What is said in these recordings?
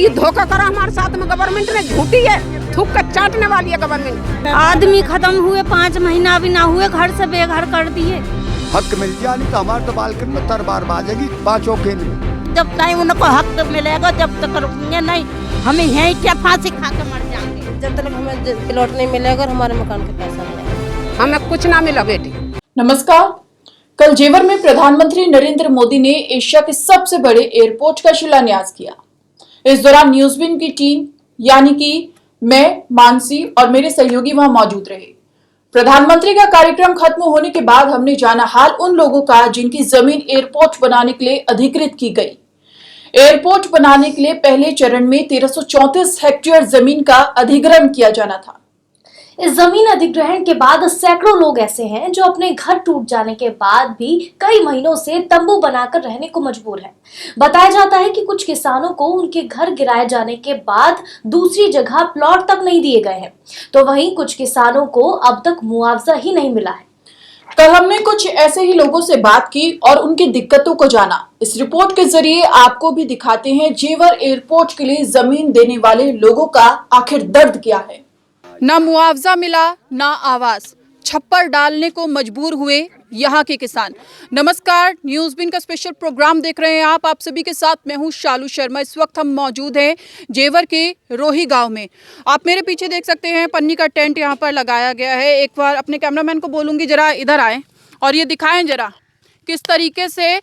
ये धोखा करा हमारे साथ में गवर्नमेंट ने, झूठी है, थूक कर चाटने वाली है गवर्नमेंट। आदमी खत्म हुए 5 महीना भी ना हुए, घर से बेघर कर दिए। हक मिल जाए नहीं तो हमारे तो बालकन में तरबार बाजेगी 5 केंद्र। जब तक उनको हक मिलेगा जब तक रुकेंगे नहीं, हमें यहीं क्या फांसी खा के मर जाएंगे। जब तक हमें प्लॉट नहीं मिलेगा और हमारे मकान के पैसा मिलेगा, हमें कुछ ना मिला बेटी। नमस्कार। कल जेवर में प्रधानमंत्री नरेंद्र मोदी ने एशिया के सबसे बड़े एयरपोर्ट का शिलान्यास किया। इस दौरान न्यूज़विन की टीम यानी कि मैं, मानसी और मेरे सहयोगी वहां मौजूद रहे। प्रधानमंत्री का कार्यक्रम खत्म होने के बाद हमने जाना हाल उन लोगों का जिनकी जमीन एयरपोर्ट बनाने के लिए अधिकृत की गई। एयरपोर्ट बनाने के लिए पहले चरण में 1334 हेक्टेयर जमीन का अधिग्रहण किया जाना था। इस जमीन अधिग्रहण के बाद सैकड़ों लोग ऐसे हैं जो अपने घर टूट जाने के बाद भी कई महीनों से तंबू बनाकर रहने को मजबूर हैं। बताया जाता है कि कुछ किसानों को उनके घर गिराए जाने के बाद दूसरी जगह प्लॉट तक नहीं दिए गए हैं, तो वहीं कुछ किसानों को अब तक मुआवजा ही नहीं मिला है। कल हमने कुछ ऐसे ही लोगों से बात की और उनकी दिक्कतों को जाना। इस रिपोर्ट के जरिए आपको भी दिखाते हैं जेवर एयरपोर्ट के लिए जमीन देने वाले लोगों का आखिर दर्द क्या है। ना मुआवजा मिला, ना आवाज, छप्पर डालने को मजबूर हुए यहाँ के किसान। नमस्कार, न्यूज़विन का स्पेशल प्रोग्राम देख रहे हैं आप सभी के साथ मैं हूँ शालू शर्मा। इस वक्त हम मौजूद हैं जेवर के रोही गांव में। आप मेरे पीछे देख सकते हैं पन्नी का टेंट यहाँ पर लगाया गया है। एक बार अपने कैमरामैन को बोलूँगी जरा इधर आए और ये दिखाएं जरा किस तरीके से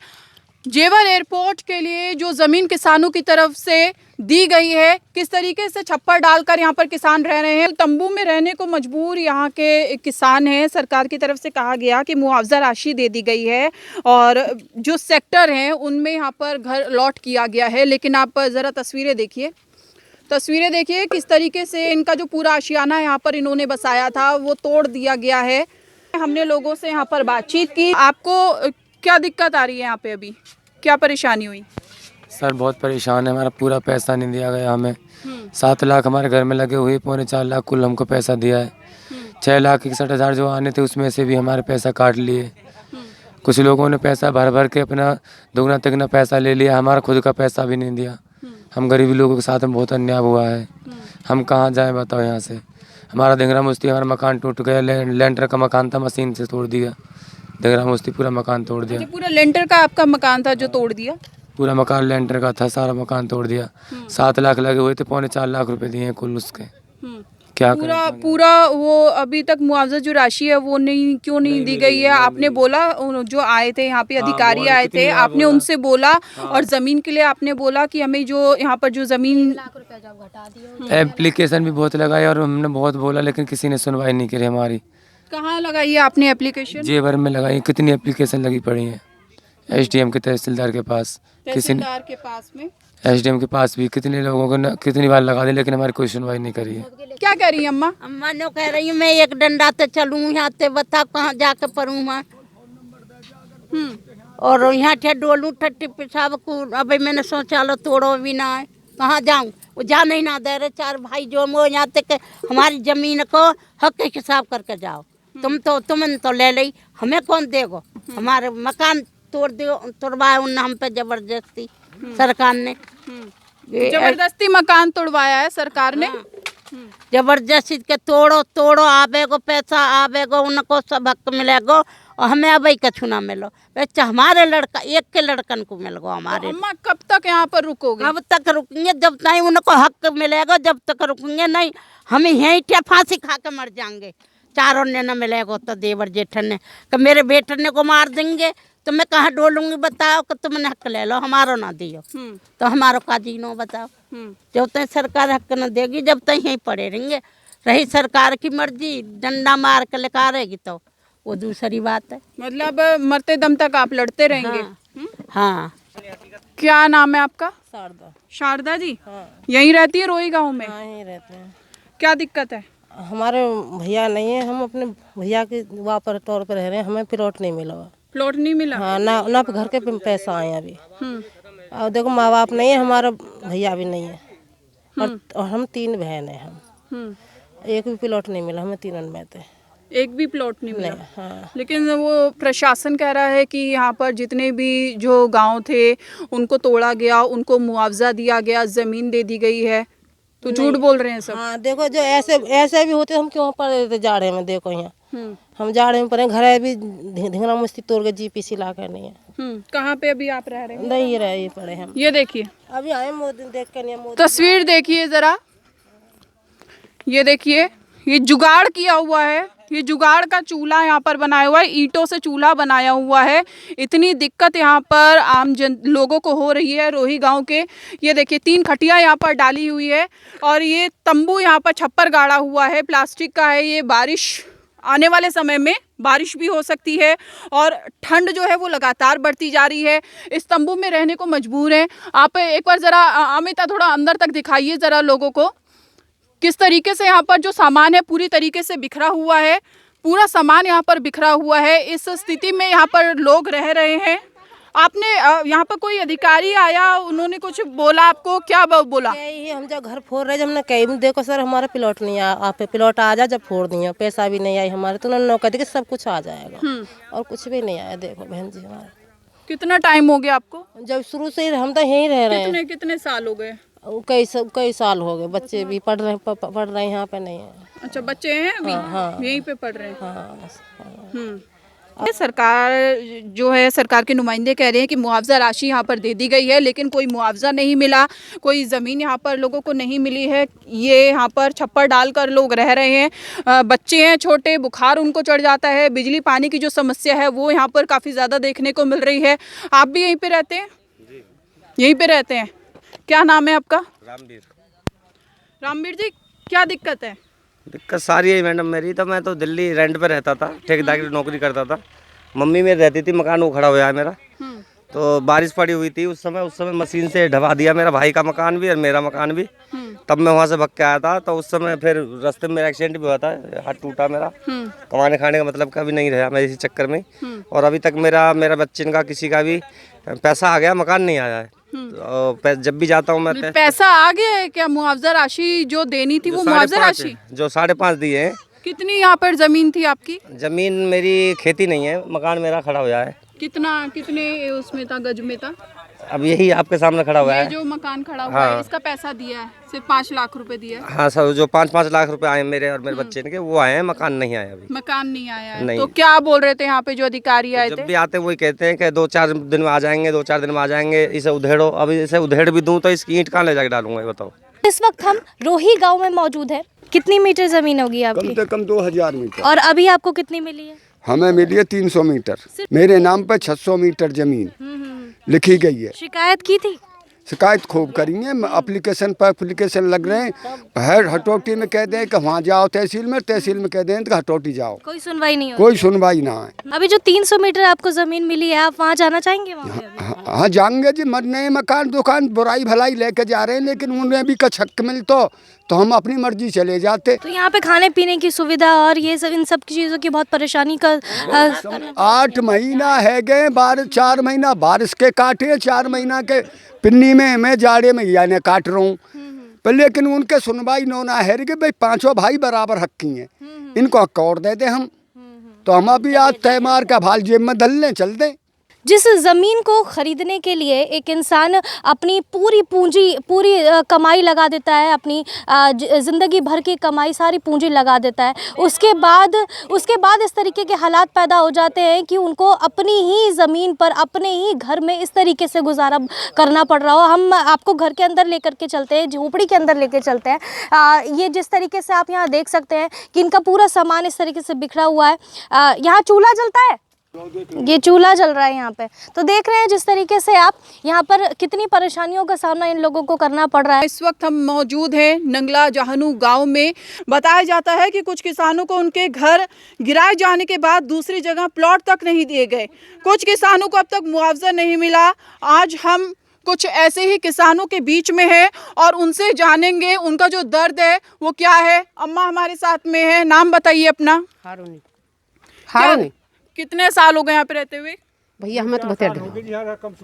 जेवर एयरपोर्ट के लिए जो ज़मीन किसानों की तरफ से दी गई है, किस तरीके से छप्पर डालकर यहाँ पर किसान रह रहे हैं। तंबू में रहने को मजबूर यहाँ के किसान हैं। सरकार की तरफ से कहा गया कि मुआवजा राशि दे दी गई है और जो सेक्टर हैं उनमें यहाँ पर घर लॉट किया गया है। लेकिन आप ज़रा तस्वीरें देखिए किस तरीके से इनका जो पूरा आशियाना यहाँ पर इन्होंने बसाया था वो तोड़ दिया गया है। हमने लोगों से यहाँ पर बातचीत की। आपको क्या दिक्कत आ रही है यहाँ पे, अभी क्या परेशानी हुई? सर बहुत परेशान है, हमारा पूरा पैसा नहीं दिया गया हमें। 7 लाख हमारे घर में लगे हुए, 3.25 लाख कुल हमको पैसा दिया है। 6,61,000 जो आने थे उसमें से भी हमारे पैसा काट लिए। कुछ लोगों ने पैसा भर भर के अपना दुगना तिगना पैसा ले लिया, हमारा खुद का पैसा भी नहीं दिया। हम गरीबी लोगों के साथ में बहुत अन्याय हुआ है। हम कहाँ जाएँ बताओ यहाँ से। हमारा धिंगरा मुस्ती, हमारा मकान टूट गया। लेंटर का मकान था, मशीन से तोड़ दिया। धिंगरा मुस्ती पूरा मकान तोड़ दिया। पूरा लेंटर का आपका मकान था जो तोड़ दिया? पूरा मकान लेंटर का था, सारा मकान तोड़ दिया। 7 लाख लगे हुए थे, 3.25 लाख रुपए दिए हैं कुल उसके। क्या पूरा वो अभी तक मुआवजा जो राशि है वो क्यों नहीं दी गई है? आपने बोला, जो आए थे यहाँ पे अधिकारी आए थे, आपने उनसे बोला और जमीन के लिए आपने बोला कि हमें जो यहाँ पर जो जमीन एप्लीकेशन भी बहुत लगाई और हमने बहुत बोला लेकिन किसी ने सुनवाई नहीं करी हमारी। कहाँ लगाई है आपने एप्लीकेशन? जेवर में लगाई। कितनी एप्लीकेशन लगी पड़ी है SDM के, तहसीलदार के पास, तहसीलदार के पास में, SDM के पास भी कितने लोगों को कितनी बार लगा दी लेकिन हमारी कोई सुनवाई नहीं करी है। क्या कह रही है अम्मा? अम्मा ने कह रही हूँ मैं एक डंडा से चलूँ यहाँ से, बता कहाँ जाके पढ़ूँ मैं। और यहाँ से डोलूँ ठट्टी पेशाब को। अभी मैंने सोचा लो तोड़ो भी ना है, कहाँ जाऊँ? वो जा नहीं ना दे रहे। 4 भाई जो वो यहाँ तक हमारी जमीन को हक के हिसाब करके जाओ। तुमने तो ले ली, हमें कौन देगो? हमारे मकान तोड़ दियो, तोड़वाए उन हम पे जबरदस्ती सरकार ने। जबरदस्ती मकान तोड़वाया है सरकार ने। जबरदस्ती के तोड़ो आवेगो पैसा आवेगो, उनको सब हक मिलेगो और हमें अब कछु ना मिलो। बच्चा हमारे लड़का एक के लड़कन को मिल गो हमारे। अम्मा कब तक यहाँ पर रुकोगे? अब तक रुकेंगे जब तक उनको हक मिलेगा, जब तक रुकेंगे नहीं। हमें यहीं क्या फांसी खा के मर जाएंगे। चारों ने न मिलेगा तो देवर जेठन ने मेरे बेटन को मार देंगे तो मैं कहाँ डोलूंगी बताओ कि तुमने हक ले लो, हमारो ना दियो तो हमारो का जीनो बताओ। जब तक सरकार हक न देगी जब तक यहीं पड़े रहेंगे। रही सरकार की मर्जी, डंडा मार के लेकर रहेगी तो वो दूसरी बात है। मतलब मरते दम तक आप लड़ते रहेंगे? हाँ। क्या नाम है आपका? शारदा। शारदा जी? हाँ। यहीं रहती है रोही गाँव में? हाँ, यहीं रहते हैं। क्या दिक्कत है? हमारे भैया नहीं है, हम अपने भैया के वहाँ पर तौर पर रह रहे हैं। हमें प्लॉट नहीं मिला। प्लॉट नहीं मिला? हाँ, ना घर के पैसा आए अभी। और देखो माँ बाप नहीं है, हमारा भैया भी नहीं है और हम 3 बहन हैं। हम एक भी प्लॉट नहीं मिला, हमें 3 में थे। एक भी प्लॉट नहीं मिला। हाँ। लेकिन वो प्रशासन कह रहा है कि यहाँ पर जितने भी जो गांव थे उनको तोड़ा गया, उनको मुआवजा दिया गया, ज़मीन दे दी गई है, तो झूठ बोल रहे हैं सब। हाँ देखो, जो ऐसे भी होते हम क्यों पड़े रहते जाड़े में। देखो यहाँ हम जाड़े में पड़े, घर भी ढिंगरा मस्ती तोड़ के जीपीसी ला कर नहीं है। कहाँ पे अभी आप रह रहे हैं? नहीं रहे पड़े हम। ये देखिए, अभी आए मोदी देख कर नहीं। तस्वीर देखिए जरा, ये देखिए, ये जुगाड़ किया हुआ है, ये जुगाड़ का चूल्हा यहाँ पर बनाया हुआ है, ईंटों से चूल्हा बनाया हुआ है। इतनी दिक्कत यहाँ पर आम लोगों को हो रही है रोही गांव के। ये देखिए 3 खटिया यहाँ पर डाली हुई है और ये तंबू यहाँ पर छप्पर गाड़ा हुआ है, प्लास्टिक का है। ये बारिश आने वाले समय में बारिश भी हो सकती है और ठंड जो है वो लगातार बढ़ती जा रही है। इस तंबू में रहने को मजबूर हैं। आप एक बार ज़रा अमिता थोड़ा अंदर तक दिखाइए ज़रा लोगों को, किस तरीके से यहाँ पर जो सामान है पूरी तरीके से बिखरा हुआ है। पूरा सामान यहाँ पर बिखरा हुआ है। इस स्थिति में यहाँ पर लोग रह रहे हैं। आपने यहाँ पर कोई अधिकारी आया, उन्होंने कुछ बोला आपको? क्या बोला? यही हम जब घर फोड़ रहे, जब हमने कही देखो सर हमारा प्लॉट नहीं आया, आप प्लॉट आ जा, जब फोड़ दिया पैसा भी नहीं आई हमारे, तो उन्होंने नौकर दी कि सब कुछ आ जाएगा और कुछ भी नहीं आया। देखो बहन जी हमारा। कितना टाइम हो गया आपको? जब शुरू से ही हम तो यहीं रह रहे हैं। कितने साल हो गए? कई साल हो गए। बच्चे भी पढ़ रहे हैं, यहाँ पे नहीं है। अच्छा, बच्चे हैं अभी? हाँ। यहीं पे पढ़ रहे हैं। हाँ। सरकार जो है, सरकार के नुमाइंदे कह रहे हैं कि मुआवजा राशि यहाँ पर दे दी गई है, लेकिन कोई मुआवजा नहीं मिला, कोई ज़मीन यहाँ पर लोगों को नहीं मिली है। ये यहाँ पर छप्पर डालकर लोग रह रहे हैं। बच्चे हैं छोटे, बुखार उनको चढ़ जाता है। बिजली पानी की जो समस्या है वो यहाँ पर काफ़ी ज़्यादा देखने को मिल रही है। आप भी यहीं पे रहते हैं? यहीं पे रहते हैं। क्या नाम है आपका? रामवीर। रामवीर जी, क्या दिक्कत है? दिक्कत सारी है मैडम मेरी। तो मैं तो दिल्ली रेंट पे रहता था, ठेकेदारी की नौकरी करता था। मम्मी मेरी रहती थी, मकान वो खड़ा हुआ है मेरा। तो बारिश पड़ी हुई थी उस समय मशीन से ढवा दिया मेरा भाई का मकान भी और मेरा मकान भी। तब मैं वहाँ से भग के आया था। तो उस समय फिर रास्ते में मेरा एक्सीडेंट भी हुआ था, हाथ टूटा मेरा। कमाने खाने का मतलब कभी नहीं रहा मैं इसी चक्कर में। और अभी तक मेरा बच्चन का किसी का भी पैसा आ गया, मकान नहीं आया है। तो जब भी जाता हूँ मैं पैसा आ गया है क्या? मुआवजा राशि जो देनी थी वो मुआवजा राशि जो 5.5 दिए हैं। कितनी यहाँ पर जमीन थी आपकी? जमीन मेरी खेती नहीं है, मकान मेरा खड़ा हुआ है। कितने उसमें था, गज में था? अब यही आपके सामने खड़ा हुआ है। जो मकान खड़ा हुआ है, इसका पैसा दिया है, सिर्फ 5 लाख रुपए दिया है। हाँ सर, जो 5-5 लाख रुपए आए मेरे और मेरे बच्चे के, वो आए हैं। मकान नहीं आया अभी। मकान नहीं आया है। नहीं। तो क्या बोल रहे थे यहाँ पे जो अधिकारी आए थे? जब भी आते हैं वही कहते हैं कि 2-4 दिन में आ जाएंगे, 2-4 दिन में आ जाएंगे, इसे उधेड़ो। अभी इसे उधेड़ भी दूं तो इसकी ईंट कहाँ ले जाके डालूंगा, बताओ। इस वक्त हम रोही गांव में मौजूद है। कितनी मीटर जमीन होगी आपकी? कम से कम 2000 मीटर। और अभी आपको कितनी मिली है? हमें मिली है 300 मीटर। मेरे नाम पर 600 मीटर जमीन लिखी गई है। शिकायत की थी? शिकायत खूब करेंगे, एप्लीकेशन पर एप्लीकेशन लग रहे हैं। हर हटौटी में कह दें कि वहाँ जाओ तहसील में कह दें कि हटौटी जाओ, कोई सुनवाई नहीं हो। कोई सुनवाई ना है। अभी जो 300 मीटर आपको जमीन मिली है, आप वहाँ जाना चाहेंगे? हाँ जाएंगे जी, नए मकान दुकान बुराई भलाई लेके जा रहे हैं, लेकिन उन्हें भी कछ हक मिलता तो हम अपनी मर्जी चले जाते। तो यहाँ पे खाने पीने की सुविधा और ये सब, इन सब की चीज़ों की बहुत परेशानी का 8 महीना है गए, 4 महीना बारिश के काटे, 4 महीना के पिन्नी में मैं जाड़े में यानी काट रहा हूँ। पर लेकिन उनके सुनवाई नोना है कि भाई 5 भाई बराबर हक की हैं, इनको हक और दे दे हम। तो हम अभी आज तय मार का भाल जेब में धल लें, चल दें। जिस ज़मीन को ख़रीदने के लिए एक इंसान अपनी पूरी कमाई लगा देता है, अपनी ज़िंदगी भर की कमाई सारी पूंजी लगा देता है, उसके बाद इस तरीके के हालात पैदा हो जाते हैं कि उनको अपनी ही ज़मीन पर, अपने ही घर में इस तरीके से गुजारा करना पड़ रहा हो। हम आपको घर के अंदर लेकर के चलते हैं, झोपड़ी के अंदर लेकर चलते हैं। ये जिस तरीके से आप यहाँ देख सकते हैं कि इनका पूरा सामान इस तरीके से बिखरा हुआ है। यहाँ चूल्हा जलता है, ये चूल्हा जल रहा है यहाँ पे। तो देख रहे हैं जिस तरीके से आप यहाँ पर कितनी परेशानियों का सामना इन लोगों को करना पड़ रहा है। इस वक्त हम मौजूद हैं नंगला जहानू गांव में। बताया जाता है कि कुछ किसानों को उनके घर गिराए जाने के बाद दूसरी जगह प्लॉट तक नहीं दिए गए। कुछ किसानों को अब तक मुआवजा नहीं मिला। आज हम कुछ ऐसे ही किसानों के बीच में है और उनसे जानेंगे उनका जो दर्द है वो क्या है। अम्मा हमारे साथ में है, नाम बताइए अपना। हारूनी। कितने साल हो गए यहाँ पे रहते हुए? भैया हमें तो बता दो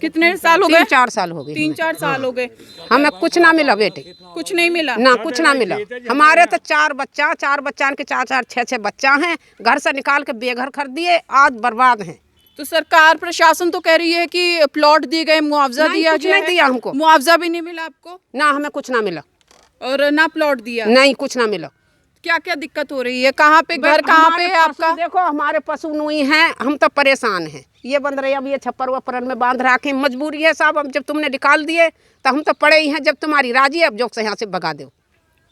कितने साल हो गए? 3-4 साल हो गए 3-4 साल हो गए। हमें कुछ ना मिला बेटे, कुछ नहीं मिला? ना कुछ ना मिला। हमारे तो 4 बच्चा के 4-4 6-6 बच्चा हैं, घर से निकाल के बेघर कर दिए, आज बर्बाद हैं। तो सरकार प्रशासन तो कह रही है कि प्लॉट दिए गए, मुआवजा नहीं, दिया कुछ गया नहीं है। दिया हमको। मुआवजा भी नहीं मिला आपको? ना हमें कुछ ना मिला और ना प्लॉट दिया? नहीं, कुछ ना मिला। क्या क्या दिक्कत हो रही है? कहाँ पे घर, कहाँ पे है आपका? देखो हमारे पशु नुई हैं, हम तो परेशान हैं। ये बंद रहे, अब ये छप्पर वप्पर में बांध रखे, मजबूरी है साहब। अब जब तुमने निकाल दिए तो हम तो पड़े ही हैं। जब तुम्हारी राजी है अब जो से यहाँ से भगा दो।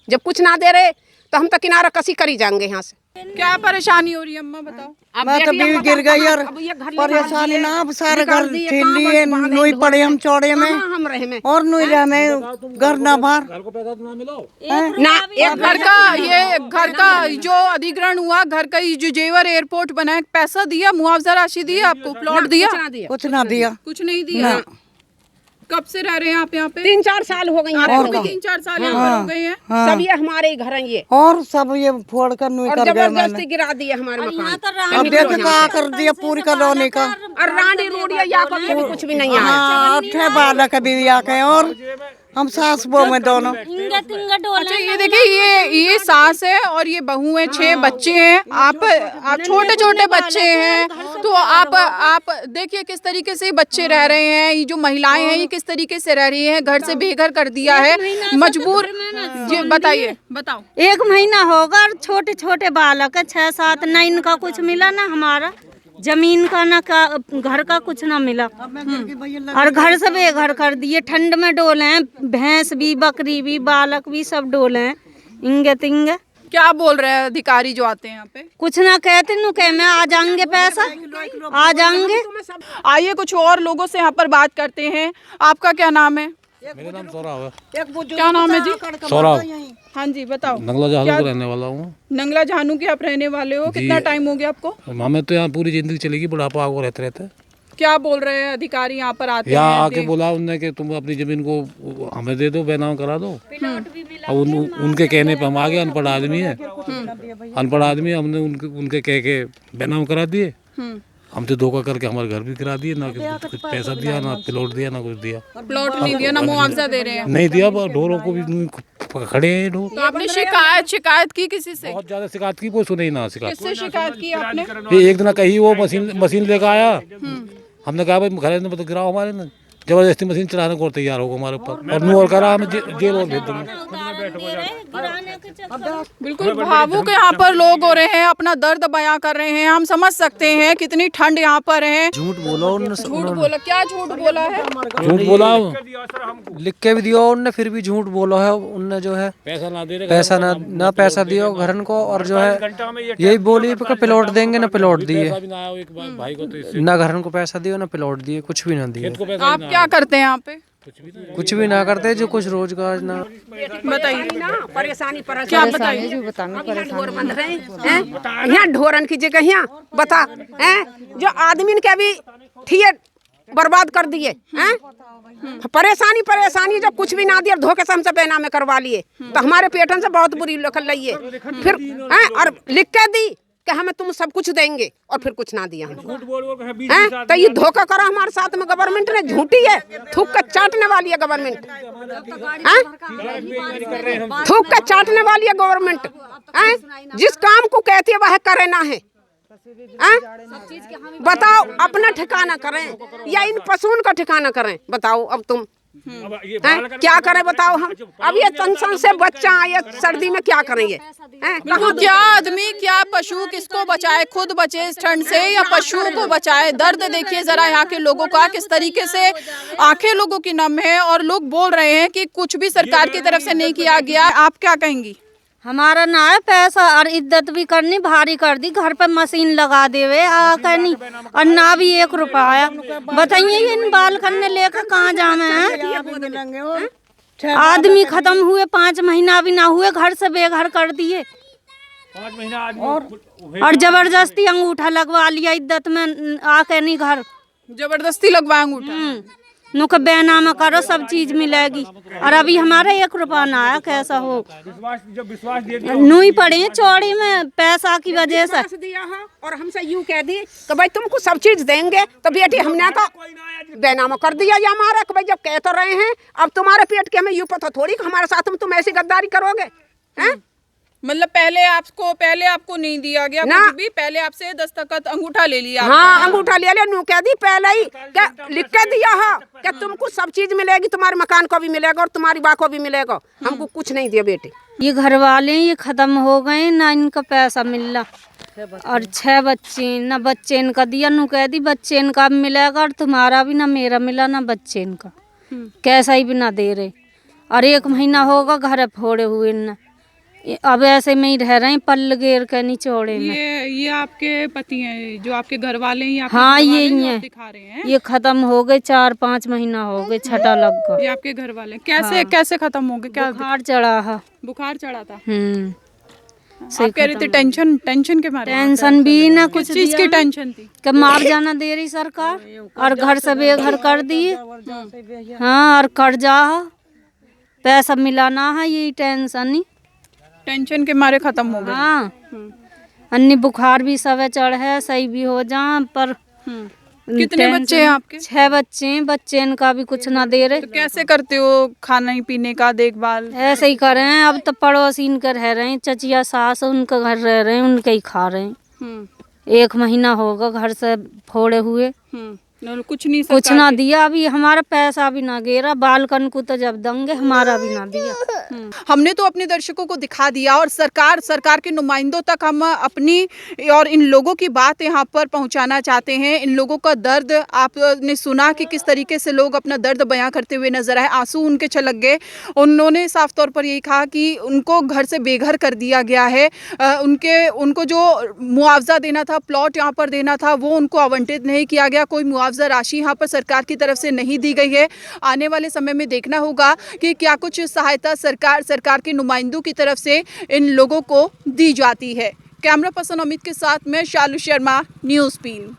जब कुछ ना दे रहे तो हम तो किनारा कसी करी जाएंगे यहाँ से। क्या परेशानी हो रही है अम्मा, बताओ? मैं तो बीवी गिर गई और परेशानी ना, अब सारे घर छीन लिए, नुई पड़े हम चौड़े में हम रहे में और नुई रहे में घर ना बाहर ना। एक घर का जो अधिग्रहण हुआ, घर का जो जेवर एयरपोर्ट बना है, पैसा दिया, मुआवजा राशि दिया आपको, प्लॉट दिया? कुछ ना दिया। कुछ नहीं दिया। कब से रह रहे हैं आप यहाँ पे? 3-4 साल हो गए। 3-4 साल यहाँ पर हो गए हैं। सब ये हमारे ही घर हैं ये, और सब ये फोड़ कर नुई और कर गए मैंने। जबरदस्ती गिरा दिए हमारे मकान। अब देखो क्या कर दिया पूरी कॉलोनी का। और रानी रोडिया या को कुछ भी नहीं आया। हाँ, 8 बालक बीवी आके और हम सास बहू में दोनों। अच्छा ये देखिए, ये सास है और ये बहू है, 6 बच्चे हैं। आप छोटे छोटे बच्चे हैं, तो आप देखिए किस तरीके से बच्चे रह रहे हैं। ये जो महिलाएं हैं ये किस तरीके से रह रही हैं, घर से बेघर कर दिया है, मजबूर। जी बताइए, बताओ। 1 महीना होगा और छोटे छोटे बालक है, 6-7। ना इनका कुछ मिला, ना हमारा जमीन का, ना का घर का कुछ ना मिला, और घर से बेघर कर दिए। ठंड में डोले हैं, भैंस भी, बकरी भी, बालक भी सब डोले हैं, इंगे तिंगे। क्या बोल रहे हैं अधिकारी जो आते हैं यहाँ पे? कुछ ना कहते, नु कह में आ जाएंगे, पैसा आ जाएंगे। आइए कुछ और लोगों से यहाँ पर बात करते हैं। आपका क्या नाम है? मेरा नाम सौरभ है। क्या नाम है जी? सौरभ। हाँ जी बताओ। नंगला जहानू का रहने वाला हूँ। नंगला जहानू के आप रहने वाले हो? कितना टाइम हो गया आपको? हमें तो यहाँ पूरी जिंदगी चलेगी, बुढ़ापा को रहते रहते। क्या बोल रहे हैं अधिकारी यहाँ पर आते हैं? यहाँ आके बोला उनने कि तुम अपनी जमीन को हमें दे दो, बेनाम करा दो। अब उनके कहने पे हम आ गए, अनपढ़ आदमी है, अनपढ़ आदमी, हमने उनके कह के बेनाम करा दिए। हम तो धोखा करके हमारे घर भी गिरा दिए, ना कुछ पैसा दिया, ना प्लॉट दिया, ना कुछ दिया। प्लॉट नहीं दिया, ना मुआवजा दे रहे हैं? नहीं दिया, ढोरों को भी खड़े हैं ढोर। तो आपने शिकायत की किसी से? बहुत ज्यादा शिकायत की, कोई सुने ही ना शिकायत। किससे शिकायत की आपने? एक दिन कही वो मशीन लेकर आया, हमने कहा भाई घर में तो गिराओ हमारे ना, जबरदस्ती मशीन चलाने को तैयार होगा हमारे ऊपर, और नूर करा हमें जेल और भेज देंगे। बिल्कुल भावुक यहाँ पर लोग हो रहे हैं, अपना दर्द बयां कर रहे हैं। हम समझ सकते हैं कितनी ठंड यहाँ पर है। झूठ बोला उन्होंने। झूठ बोला? क्या झूठ बोला है? झूठ बोला, लिख के भी दिया उनने, फिर भी झूठ बोला है उनने। जो है पैसा ना दे रहे, ना पैसा दिया घरन को, और जो है यही बोली प्लॉट देंगे, ना प्लॉट दिए, ना घरन को पैसा दिया, ना प्लॉट दिए, कुछ भी ना दिए। आप क्या करते हैं यहाँ पे? कुछ भी ना करते, जो कुछ रोजगार ना। बताइए परेशानी क्या बताइए? ढोर बंध रहे हैं यहाँ, ढोरन की जगह यहाँ बता हैं, जो आदमी के भी थिए बर्बाद कर दिए हैं। परेशानी जब कुछ भी ना दिया, धोखे से हमसे बेनामे करवा लिए, तो हमारे पेटन से बहुत बुरी लखल रही है। फिर हैं और लिख के दी कि हमें तुम सब कुछ देंगे, और फिर कुछ ना दिया हैं। तो ये धोखा करा हमारे साथ में गवर्नमेंट ने, झूठी है, थूक कर चाटने वाली है गवर्नमेंट, थूक कर चाटने वाली है गवर्नमेंट। जिस काम को कहती है वह करे ना है। बताओ, अपना ठिकाना करें या इन पशुओं का ठिकाना करें? बताओ अब तुम क्या करें, बताओ हम। अब ये टेंशन से बच्चा ये सर्दी में क्या करेंगे? क्या आदमी, क्या पशु, किसको बचाए? खुद बचे इस ठंड से या पशुओं को बचाए? दर्द देखिए जरा यहाँ के लोगों का, किस तरीके से आंखें लोगों की नम है, और लोग बोल रहे हैं कि कुछ भी सरकार की तरफ से नहीं किया गया। आप क्या कहेंगी? हमारा ना है पैसा, और इज्जत भी करनी भारी कर दी, घर पे मशीन लगा देवे आ करनी, और ना भी 1 रुपया आया। बताइए इन बालकन ने लेकर कहाँ जाना है? आदमी खत्म हुए, 5 महीना भी ना हुए, घर से बेघर कर दिए, और जबरदस्ती अंगूठा लगवा लिया, इज्जत में आके नहीं घर जबरदस्ती लगवाए अंगूठा। नुक बैनामा करो सब चीज मिलेगी। और अभी हमारा 1 रुपया ना आया, कैसा हो नूई पड़े चौड़ी में पैसा की वजह से दिया है और हमसे यूं कह दी कि भाई तुमको सब चीज देंगे, तो बेटी हमने तो बैनामा कर दिया या हमारा कि भाई जब कह तो रहे हैं, अब तुम्हारे पेट के हमें यूं पता थोड़ी कि हमारे साथ में तुम ऐसी गद्दारी करोगे हैं? मतलब पहले आपको नहीं दिया गया कुछ भी, पहले आपसे दस्तखत अंगूठा ले लिया। हाँ, अंगूठा ले लिया, नू कह दी पहले ही क्या लिख के दिया है कि तुमको सब चीज मिलेगी, तुम्हारे मकान को भी मिलेगा और तुम्हारी बा को भी मिलेगा। हमको कुछ नहीं दिया बेटे। ये घर वाले ये खत्म हो गए ना, इनका पैसा मिल रहा और 6 बच्चे ना बच्चे इनका दिया, नू कह दी बच्चे इनका मिलेगा और तुम्हारा भी ना मेरा मिला ना बच्चे इनका, कैसा ही भी ना दे रहे। और 1 महीना होगा घर फोड़े हुए ना, अब ऐसे में ही रह रहे हैं पल गेर के निचोड़े में। ये आपके पति हैं जो आपके घर वाले हैं? हाँ ये ही है, दिखा रहे हैं। ये खत्म हो गए 4-5 महीना हो गए, छठा लग गया। ये आपके घर वाले कैसे खत्म हो गए? क्या बुखार चढ़ा है? बुखार चढ़ा था। आप कह रहे थे टेंशन के मारे? टेंशन भी ना, कुछ चीज की टेंशन थी कि मार जाना दे रही सरकार और घर से बेघर कर दिए। हाँ, और कर्जा पैसा मिलाना है, यही टेंशन के मारे खत्म हो गए। हाँ, अन्य बुखार भी सब चढ़ है, सही भी हो जा पर। कितने बच्चे हैं आपके? 6 बच्चे हैं, बच्चे इनका भी कुछ ना दे रहे। तो कैसे करते हो खाने पीने का देखभाल? ऐसे ही कर रहे हैं, अब तो पड़ोसी इनके रह रहे हैं, चचिया सास उनका घर रह रहे हैं, उनके ही खा रहे हैं। 1 महीना होगा घर से फोड़े हुए, कुछ ना दिया। अभी हमारा पैसा भी ना गिरा, बालकन को तो जब देंगे हमारा भी ना दिया। हमने तो अपने दर्शकों को दिखा दिया और सरकार के नुमाइंदों तक हम अपनी और इन लोगों की बात यहाँ पर पहुँचाना चाहते हैं। इन लोगों का दर्द आपने सुना कि किस तरीके से लोग अपना दर्द बयां करते हुए नजर आए, आंसू उनके छलक गए। उन्होंने साफ तौर पर यही कहा कि उनको घर से बेघर कर दिया गया है, उनको जो मुआवजा देना था, प्लॉट यहाँ पर देना था, वो उनको आवंटित नहीं किया गया। कोई मुआवजा राशि यहाँ पर सरकार की तरफ से नहीं दी गई है। आने वाले समय में देखना होगा कि क्या कुछ सहायता सरकार के नुमाइंदों की तरफ से इन लोगों को दी जाती है। कैमरा पर्सन अमित के साथ मैं शालू शर्मा, न्यूज़ 3।